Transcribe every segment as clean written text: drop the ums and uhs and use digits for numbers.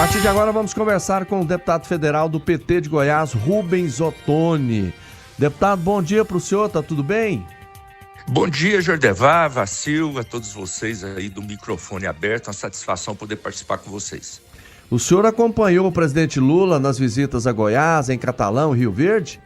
partir de agora vamos conversar com o deputado federal do PT de Goiás, Rubens Ottoni. Deputado, bom dia para o senhor, tá tudo bem? Bom dia, Jordevar, Silva, todos vocês aí do microfone aberto, uma satisfação poder participar com vocês. O senhor acompanhou o presidente Lula nas visitas a Goiás, em Catalão, Rio Verde?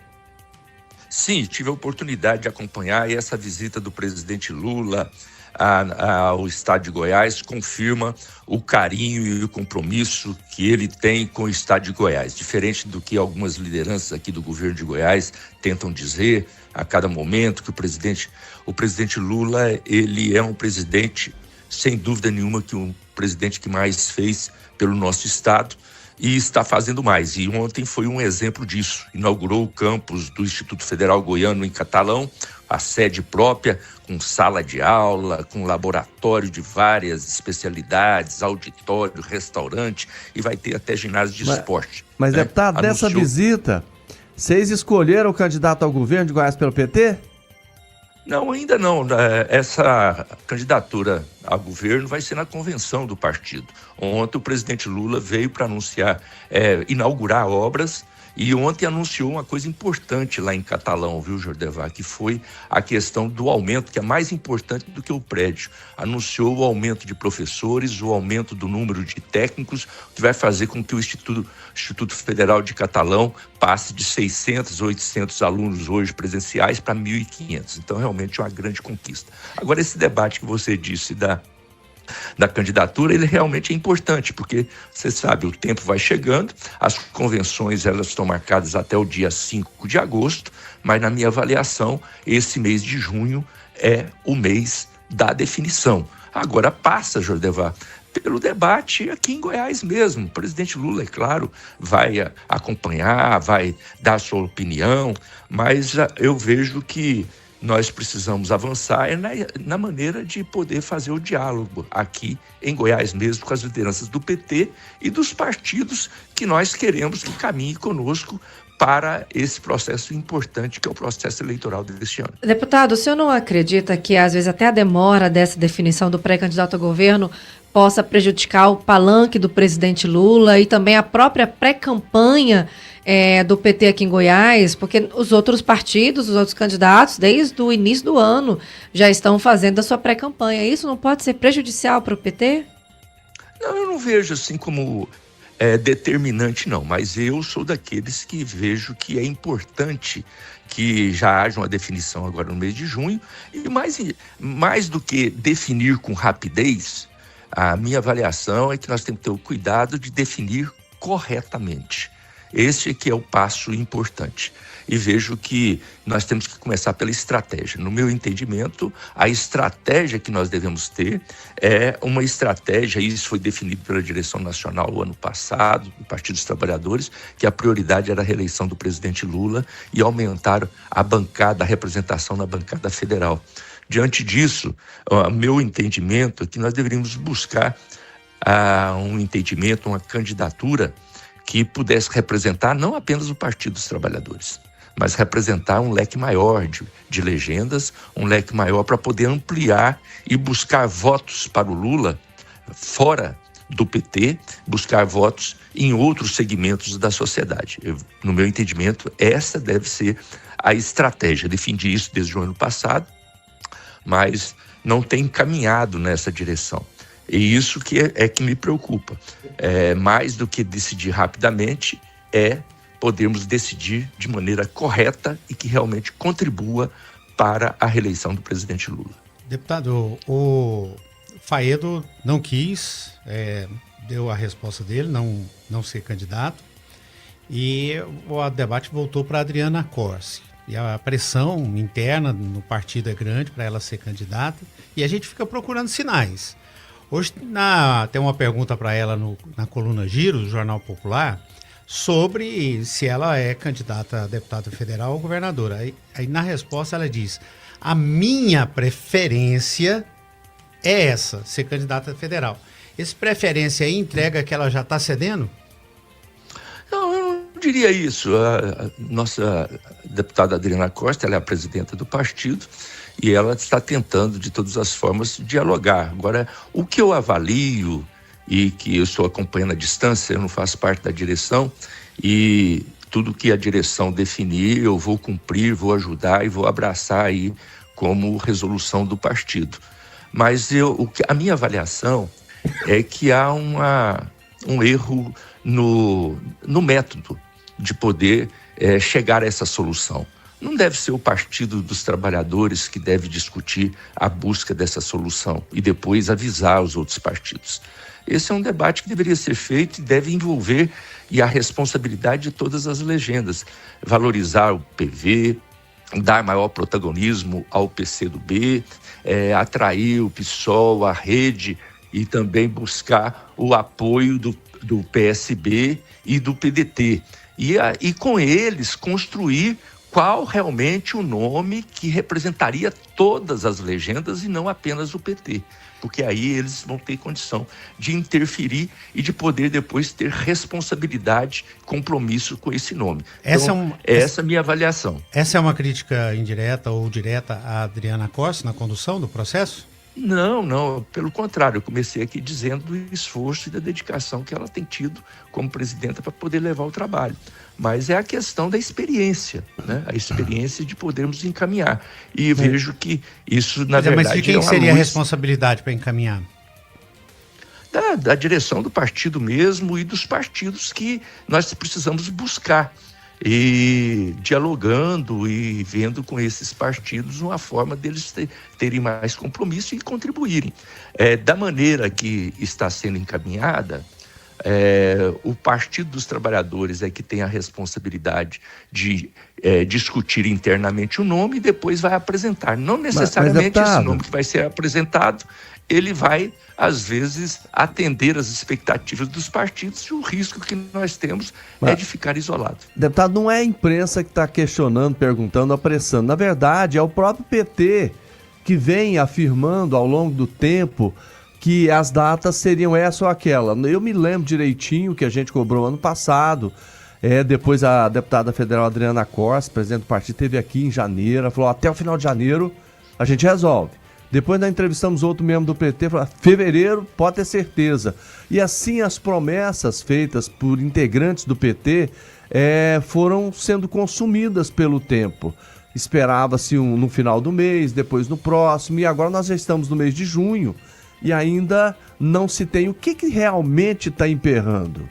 Sim, tive a oportunidade de acompanhar e essa visita do presidente Lula ao estado de Goiás confirma o carinho e o compromisso que ele tem com o estado de Goiás. Diferente do que algumas lideranças aqui do governo de Goiás tentam dizer a cada momento, que o presidente Lula, ele é um presidente, sem dúvida nenhuma, que um presidente que mais fez pelo nosso estado e está fazendo mais. E ontem foi um exemplo disso. Inaugurou o campus do Instituto Federal Goiano em Catalão, a sede própria, com sala de aula, com laboratório de várias especialidades, auditório, restaurante, e vai ter até ginásio de esporte. Mas, né? Deputado, dessa visita, vocês escolheram o candidato ao governo de Goiás pelo PT? Não, ainda não. Essa candidatura ao governo vai ser na convenção do partido. Ontem o presidente Lula veio para inaugurar obras e ontem anunciou uma coisa importante lá em Catalão, viu, Jordevar, que foi a questão do aumento, que é mais importante do que o prédio. Anunciou o aumento de professores, o aumento do número de técnicos, que vai fazer com que o Instituto Federal de Catalão passe de 600, 800 alunos hoje presenciais para 1.500. Então, realmente é uma grande conquista. Agora, esse debate que você disse da candidatura, ele realmente é importante, porque você sabe, o tempo vai chegando, as convenções elas estão marcadas até o dia 5 de agosto, mas na minha avaliação, esse mês de junho é o mês da definição. Agora passa, Jordevar, pelo debate aqui em Goiás mesmo. O presidente Lula, é claro, vai acompanhar, vai dar a sua opinião, mas eu vejo que nós precisamos avançar na maneira de poder fazer o diálogo aqui em Goiás mesmo com as lideranças do PT e dos partidos que nós queremos que caminhem conosco para esse processo importante que é o processo eleitoral deste ano. Deputado, o senhor não acredita que às vezes até a demora dessa definição do pré-candidato ao governo possa prejudicar o palanque do presidente Lula e também a própria pré-campanha do PT aqui em Goiás, porque os outros partidos, os outros candidatos, desde o início do ano, já estão fazendo a sua pré-campanha. Isso não pode ser prejudicial para o PT? Não, eu não vejo assim como determinante, não, mas eu sou daqueles que vejo que é importante que já haja uma definição agora no mês de junho, e mais do que definir com rapidez, a minha avaliação é que nós temos que ter o cuidado de definir corretamente. Esse que é o passo importante. E vejo que nós temos que começar pela estratégia. No meu entendimento, a estratégia que nós devemos ter é uma estratégia, e isso foi definido pela direção nacional o ano passado, do Partido dos Trabalhadores, que a prioridade era a reeleição do presidente Lula e aumentar a representação na bancada federal. Diante disso, meu entendimento é que nós deveríamos buscar um entendimento, uma candidatura que pudesse representar não apenas o Partido dos Trabalhadores, mas representar um leque maior de legendas, um leque maior para poder ampliar e buscar votos para o Lula fora do PT, buscar votos em outros segmentos da sociedade. No meu entendimento, essa deve ser a estratégia. Defendi isso desde o ano passado, mas não tem caminhado nessa direção. E isso que me preocupa. Mais do que decidir rapidamente, podermos decidir de maneira correta e que realmente contribua para a reeleição do presidente Lula. Deputado, o Faedo não quis, deu a resposta dele, não ser candidato, e o debate voltou para a Adriana Corsi. E a pressão interna no partido é grande para ela ser candidata, e a gente fica procurando sinais. Hoje tem uma pergunta para ela na coluna Giro, do Jornal Popular, sobre se ela é candidata a deputada federal ou governadora. Aí na resposta ela diz: a minha preferência é essa, ser candidata federal. Esse preferência aí entrega que ela já está cedendo? Não, eu não diria isso. A nossa deputada Adriana Costa, ela é a presidenta do partido, e ela está tentando, de todas as formas, dialogar. Agora, o que eu avalio e que eu estou acompanhando à distância, eu não faço parte da direção, e tudo que a direção definir eu vou cumprir, vou ajudar e vou abraçar aí como resolução do partido. Mas a minha avaliação é que há um erro no método de poder chegar a essa solução. Não deve ser o Partido dos Trabalhadores que deve discutir a busca dessa solução e depois avisar os outros partidos. Esse é um debate que deveria ser feito e deve envolver a responsabilidade de todas as legendas. Valorizar o PV, dar maior protagonismo ao PCdoB, atrair o PSOL, a rede, e também buscar o apoio do PSB e do PDT. E com eles construir qual realmente o nome que representaria todas as legendas e não apenas o PT. Porque aí eles vão ter condição de interferir e de poder depois ter responsabilidade, compromisso com esse nome. Essa é a minha avaliação. Essa é uma crítica indireta ou direta à Adriana Costa na condução do processo? Não, pelo contrário, eu comecei aqui dizendo do esforço e da dedicação que ela tem tido como presidenta para poder levar o trabalho. Mas é a questão da experiência, né? A experiência de podermos encaminhar. E vejo que isso, na verdade, mas de quem seria a responsabilidade para encaminhar? Da direção do partido mesmo e dos partidos que nós precisamos buscar. E dialogando e vendo com esses partidos uma forma deles terem mais compromisso e contribuírem. Da maneira que está sendo encaminhada, o Partido dos Trabalhadores é que tem a responsabilidade de discutir internamente o nome e depois vai apresentar. Não necessariamente esse nome que vai ser apresentado, ele vai, às vezes, atender às expectativas dos partidos, e o risco que nós temos é de ficar isolado. Deputado, não é a imprensa que está questionando, perguntando, apressando. Na verdade, é o próprio PT que vem afirmando ao longo do tempo que as datas seriam essa ou aquela. Eu me lembro direitinho que a gente cobrou ano passado. Depois a deputada federal Adriana Costa, presidente do partido, esteve aqui em janeiro. Ela falou, até o final de janeiro a gente resolve. Depois nós entrevistamos outro membro do PT, falou, fevereiro, pode ter certeza. E assim as promessas feitas por integrantes do PT foram sendo consumidas pelo tempo. Esperava-se no final do mês, depois no próximo, e agora nós já estamos no mês de junho e ainda não se tem o que realmente está emperrando.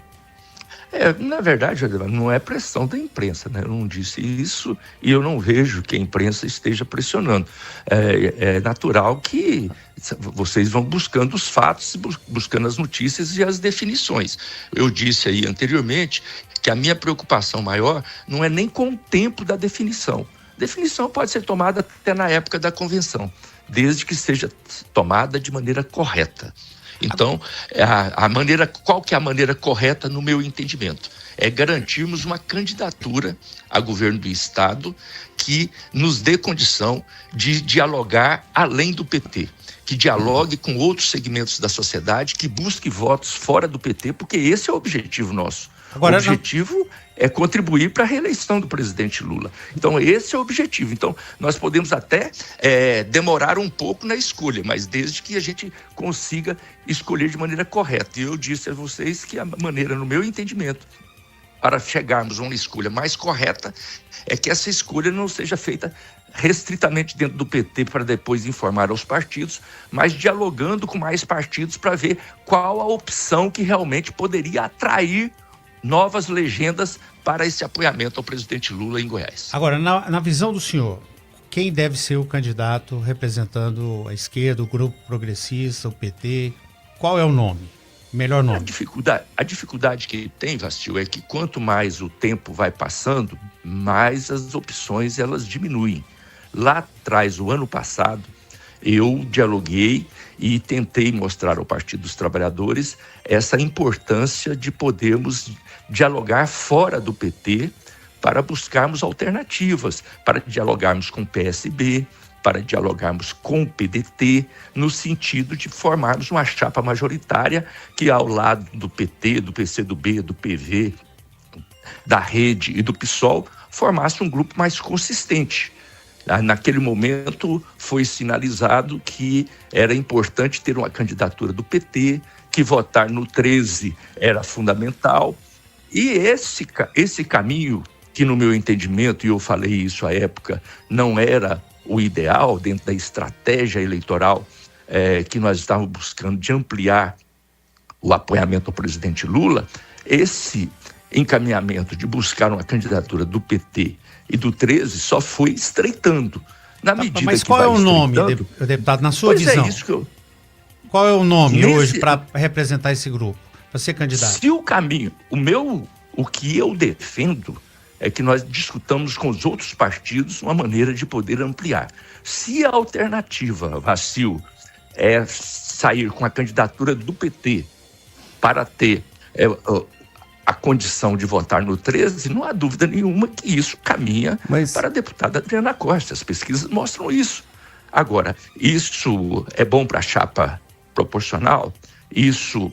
Na verdade, não é pressão da imprensa, né? Eu não disse isso e eu não vejo que a imprensa esteja pressionando. É natural que vocês vão buscando os fatos, buscando as notícias e as definições. Eu disse aí anteriormente que a minha preocupação maior não é nem com o tempo da definição. Definição pode ser tomada até na época da convenção, desde que seja tomada de maneira correta. Então, qual que é a maneira correta no meu entendimento? É garantirmos uma candidatura a governo do Estado que nos dê condição de dialogar além do PT, que dialogue com outros segmentos da sociedade, que busque votos fora do PT, porque esse é o objetivo nosso. Agora, o objetivo é contribuir para a reeleição do presidente Lula. Então, esse é o objetivo. Então, nós podemos até demorar um pouco na escolha, mas desde que a gente consiga escolher de maneira correta. E eu disse a vocês que a maneira, no meu entendimento, para chegarmos a uma escolha mais correta, é que essa escolha não seja feita restritamente dentro do PT para depois informar aos partidos, mas dialogando com mais partidos para ver qual a opção que realmente poderia atrair novas legendas para esse apoiamento ao presidente Lula em Goiás. Agora, na visão do senhor, quem deve ser o candidato representando a esquerda, o grupo progressista, o PT? Qual é o nome? Melhor nome? A dificuldade que tem, Vastil, é que quanto mais o tempo vai passando, mais as opções elas diminuem. Lá atrás, o ano passado, eu dialoguei e tentei mostrar ao Partido dos Trabalhadores essa importância de podermos dialogar fora do PT para buscarmos alternativas, para dialogarmos com o PSB, para dialogarmos com o PDT, no sentido de formarmos uma chapa majoritária que, ao lado do PT, do PCdoB, do PV, da Rede e do PSOL, formasse um grupo mais consistente, Naquele momento foi sinalizado que era importante ter uma candidatura do PT, que votar no 13 era fundamental. E esse caminho, que no meu entendimento, e eu falei isso à época, não era o ideal dentro da estratégia eleitoral que nós estávamos buscando de ampliar o apoiamento ao presidente Lula, esse encaminhamento de buscar uma candidatura do PT e do 13 só foi estreitando. Na medida mas que qual vai é o nome, estreitando, deputado, na sua pois visão? é isso que eu... Qual é o nome Nesse- hoje para representar esse grupo, para ser candidato? Se o caminho, o que eu defendo é que nós discutamos com os outros partidos uma maneira de poder ampliar. Se a alternativa, Vacil, é sair com a candidatura do PT para ter a condição de votar no 13, não há dúvida nenhuma que isso caminha para a deputada Adriana Costa. As pesquisas mostram isso. Agora, isso é bom para a chapa proporcional? Isso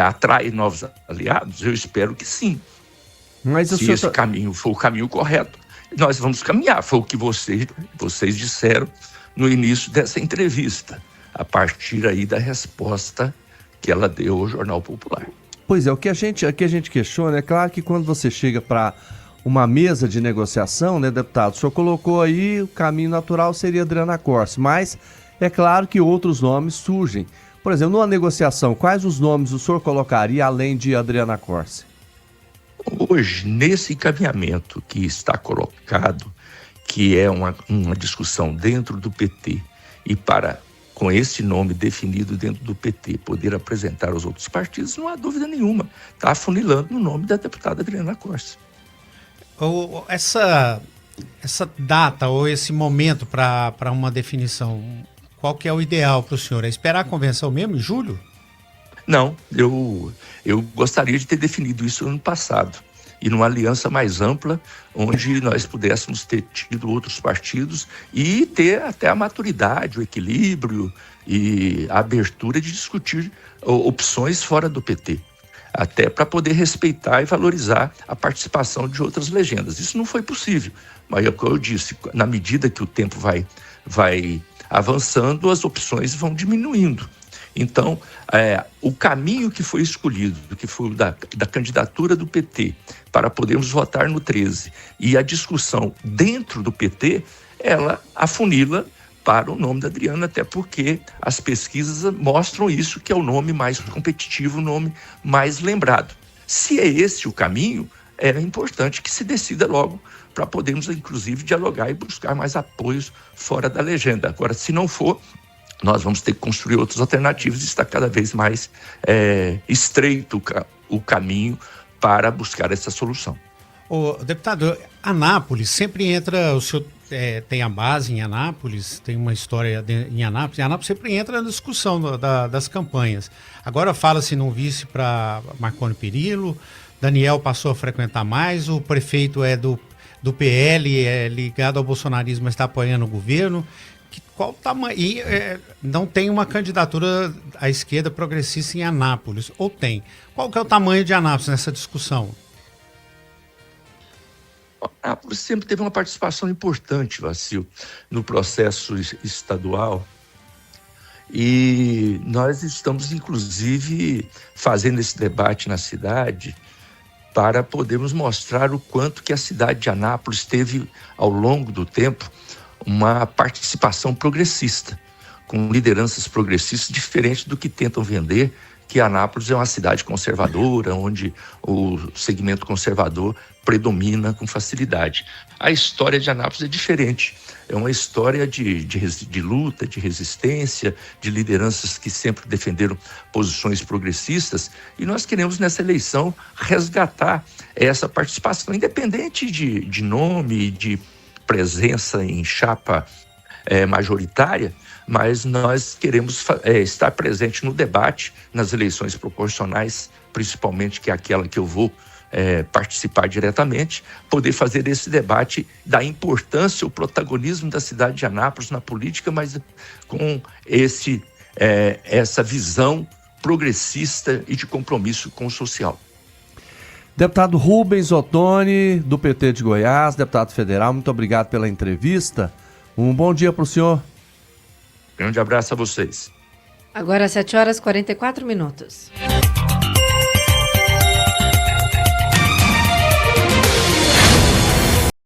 atrai novos aliados? Eu espero que sim. Mas Se esse caminho for o caminho correto, nós vamos caminhar. Foi o que vocês disseram no início dessa entrevista, a partir aí da resposta que ela deu ao Jornal Popular. Pois é, o que a gente questiona, é claro que quando você chega para uma mesa de negociação, né, deputado, o senhor colocou aí o caminho natural seria Adriana Corse, mas é claro que outros nomes surgem. Por exemplo, numa negociação, quais os nomes o senhor colocaria além de Adriana Corse? Hoje, nesse encaminhamento que está colocado, que é uma discussão dentro do PT e com esse nome definido dentro do PT, poder apresentar aos outros partidos, não há dúvida nenhuma. Está afunilando no nome da deputada Adriana Corse. Essa data ou esse momento para uma definição, qual que é o ideal para o senhor? É esperar a convenção mesmo, em julho? Não, eu gostaria de ter definido isso ano passado. E numa aliança mais ampla, onde nós pudéssemos ter tido outros partidos e ter até a maturidade, o equilíbrio e a abertura de discutir opções fora do PT. Até para poder respeitar e valorizar a participação de outras legendas. Isso não foi possível, mas é o que eu disse, na medida que o tempo vai avançando, as opções vão diminuindo. Então, o caminho que foi escolhido, que foi o da candidatura do PT, para podermos votar no 13, e a discussão dentro do PT, ela afunila para o nome da Adriana, até porque as pesquisas mostram isso, que é o nome mais competitivo, o nome mais lembrado. Se é esse o caminho, é importante que se decida logo, para podermos, inclusive, dialogar e buscar mais apoios fora da legenda. Agora, se não for, nós vamos ter que construir outras alternativas e está cada vez mais estreito o caminho para buscar essa solução. Deputado, Anápolis sempre entra, o senhor tem a base em Anápolis, tem uma história em Anápolis, e Anápolis sempre entra na discussão das campanhas. Agora fala-se num vice para Marconi Perillo, Daniel passou a frequentar mais, o prefeito é do PL, é ligado ao bolsonarismo, mas está apoiando o governo. Qual o tamanho? E não tem uma candidatura à esquerda progressista em Anápolis, ou tem? Qual que é o tamanho de Anápolis nessa discussão? Anápolis sempre teve uma participação importante, Vacil, no processo estadual. E nós estamos, inclusive, fazendo esse debate na cidade para podermos mostrar o quanto que a cidade de Anápolis teve, ao longo do tempo, uma participação progressista, com lideranças progressistas, diferente do que tentam vender, que Anápolis é uma cidade conservadora, onde o segmento conservador predomina com facilidade. A história de Anápolis é diferente. É uma história de luta, de resistência, de lideranças que sempre defenderam posições progressistas, e nós queremos, nessa eleição, resgatar essa participação, independente de nome, de presença em chapa majoritária, mas nós queremos estar presente no debate, nas eleições proporcionais, principalmente, que é aquela que eu vou participar diretamente, poder fazer esse debate da importância, o protagonismo da cidade de Anápolis na política, mas com essa visão progressista e de compromisso com o social. Deputado Rubens Ottoni, do PT de Goiás, deputado federal, muito obrigado pela entrevista. Um bom dia para o senhor. Grande abraço a vocês. Agora 7 horas e 44 minutos.